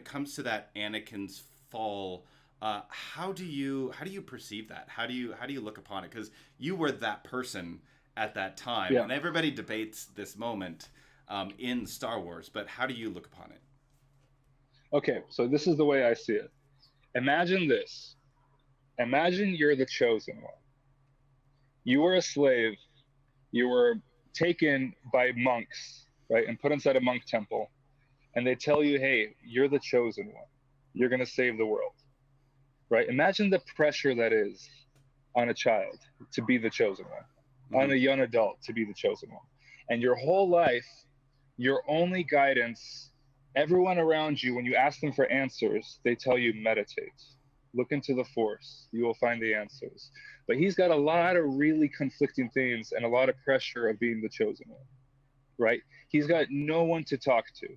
it comes to that Anakin's fall, how do you perceive that? How do you look upon it? Because you were that person at that time, Yeah. and everybody debates this moment in Star Wars. But how do you look upon it? Okay, so this is the way I see it. Imagine this. Imagine you're the chosen one. You were a slave. You were taken by monks, right, and put inside a monk temple. And they tell you, hey, you're the chosen one. You're going to save the world, right? Imagine the pressure that is on a child to be the chosen one, on Mm-hmm. a young adult to be the chosen one. And your whole life, your only guidance, everyone around you, when you ask them for answers, they tell you meditate. Look into the force. You will find the answers. But he's got a lot of really conflicting things and a lot of pressure of being the chosen one, right? He's got no one to talk to.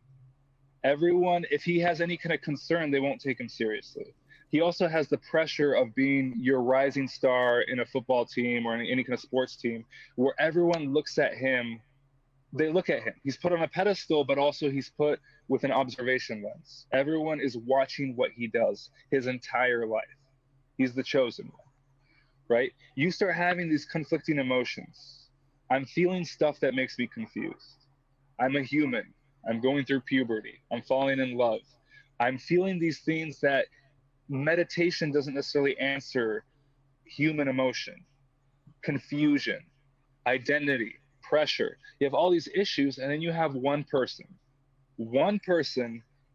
Everyone, if he has any kind of concern, they won't take him seriously. He also has the pressure of being your rising star in a football team or in any kind of sports team where everyone looks at him. They look at him. He's put on a pedestal, but also he's put with an observation lens. Everyone is watching what he does his entire life. He's the chosen one, right? You start having these conflicting emotions. I'm feeling stuff that makes me confused. I'm a human. I'm going through puberty. I'm falling in love. I'm feeling these things that meditation doesn't necessarily answer: human emotion, confusion, identity, pressure. You have all these issues, and then you have one person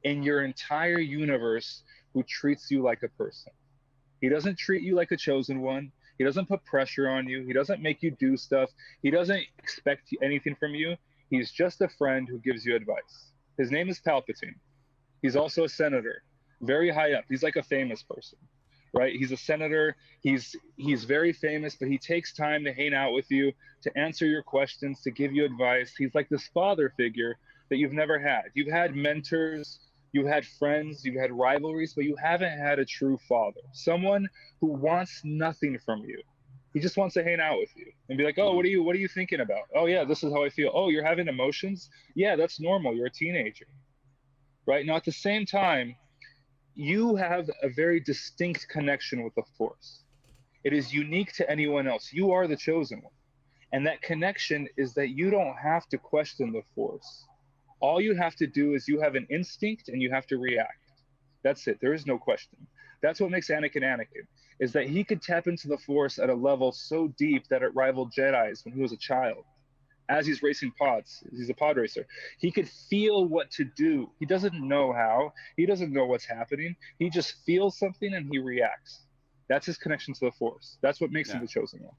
in your entire universe who treats you like a person. He doesn't treat you like a chosen one. He doesn't put pressure on you. He doesn't make you do stuff. He doesn't expect anything from you. He's just a friend who gives you advice. His name is Palpatine. He's also a senator, very high up. He's like a famous person, right? He's a senator. He's very famous, but he takes time to hang out with you, to answer your questions, to give you advice. He's like this father figure that you've never had. You've had mentors, you've had friends, you've had rivalries, but you haven't had a true father, someone who wants nothing from you. He just wants to hang out with you and be like, "Oh, Mm-hmm. what are you thinking about? Oh yeah, this is how I feel. Oh, you're having emotions? Yeah, that's normal. You're a teenager." Right? Now at the same time, you have a very distinct connection with the force. It is unique to anyone else. You are the chosen one. And that connection is that you don't have to question the force. All you have to do is you have an instinct and you have to react. That's it. There is no question. That's what makes Anakin Anakin, is that he could tap into the force at a level so deep that it rivaled Jedi's when he was a child. As he's racing pods, he's a pod racer. He could feel what to do. He doesn't know how. He doesn't know what's happening. He just feels something and he reacts. That's his connection to the force. That's what makes him Yeah. the chosen one.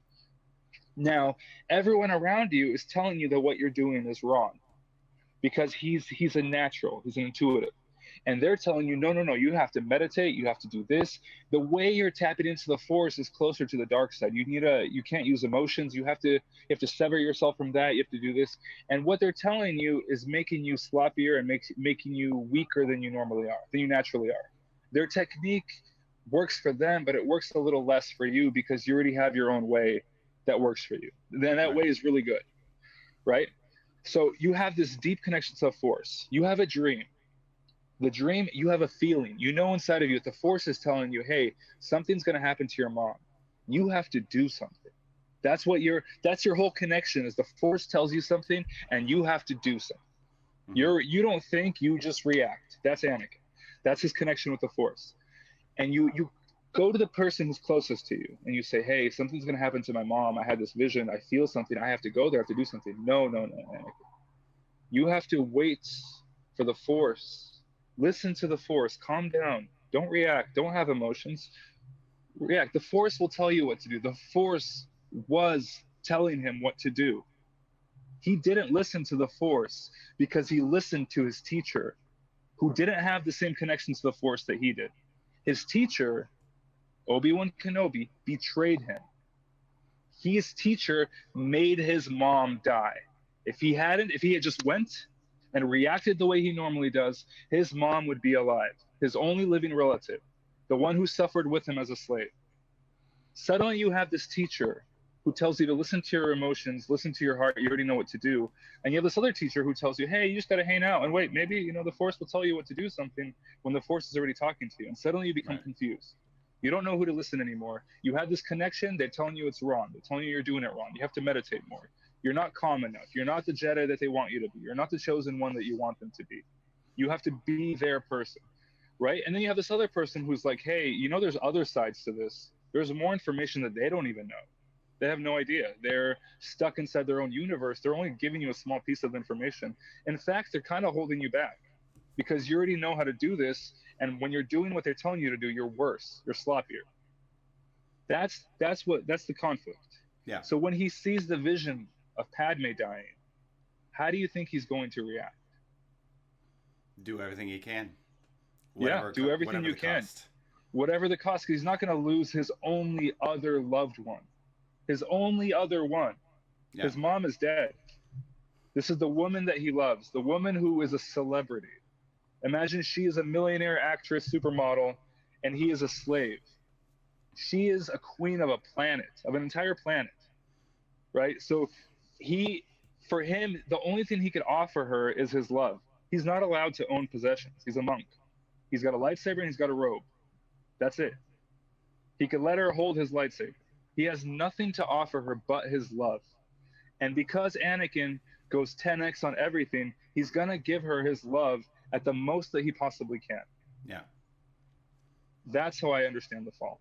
Now, everyone around you is telling you that what you're doing is wrong because he's a natural, he's an intuitive. And they're telling you, no, no, no, you have to meditate, you have to do this. The way you're tapping into the force is closer to the dark side. You can't use emotions. You have to sever yourself from that. You have to do this. And what they're telling you is making you sloppier and making you weaker than you normally are, than you naturally are. Their technique works for them, but it works a little less for you because you already have your own way that works for you. Then that Right. way is really good, right? So you have this deep connection to the force. You have a dream. The dream, you have a feeling. You know inside of you that the force is telling you, hey, something's going to happen to your mom. You have to do something. That's your whole connection is the force tells you something and you have to do something. Mm-hmm. You don't think, you just react. That's Anakin. That's his connection with the force. And you go to the person who's closest to you and you say, hey, something's going to happen to my mom. I had this vision. I feel something. I have to go there. I have to do something. No, no, no, Anakin. You have to wait for the force. Listen to the force. Calm down. Don't react. Don't have emotions. React. The force will tell you what to do. The force was telling him what to do. He didn't listen to the force because he listened to his teacher, who didn't have the same connection to the force that he did. His teacher, Obi-Wan Kenobi, betrayed him. His teacher made his mom die. If he had just went and reacted the way he normally does, his mom would be alive, his only living relative, the one who suffered with him as a slave. Suddenly you have this teacher who tells you to listen to your emotions, listen to your heart. You already know what to do. And you have this other teacher who tells you, hey, you just got to hang out and wait. Maybe, the Force will tell you what to do something when the Force is already talking to you. And suddenly you become Right. confused. You don't know who to listen anymore. You have this connection. They're telling you it's wrong. They're telling you you're doing it wrong. You have to meditate more. You're not calm enough. You're not the Jedi that they want you to be. You're not the chosen one that you want them to be. You have to be their person, right? And then you have this other person who's like, hey, there's other sides to this. There's more information that they don't even know. They have no idea. They're stuck inside their own universe. They're only giving you a small piece of information. In fact, they're kind of holding you back because you already know how to do this. And when you're doing what they're telling you to do, you're worse. You're sloppier. That's the conflict. Yeah. So when he sees the vision of Padme dying, how do you think he's going to react? Do everything he can. Do everything you can. Whatever the cost, because he's not going to lose his only other loved one. His only other one. Yeah. His mom is dead. This is the woman that he loves, the woman who is a celebrity. Imagine she is a millionaire actress, supermodel, and he is a slave. She is a queen of a planet, of an entire planet, right? So for him, the only thing he could offer her is his love. He's not allowed to own possessions. He's a monk. He's got a lightsaber and he's got a robe. That's it. He could let her hold his lightsaber. He has nothing to offer her but his love. And because Anakin goes 10x on everything, he's going to give her his love at the most that he possibly can. Yeah. That's how I understand the fall.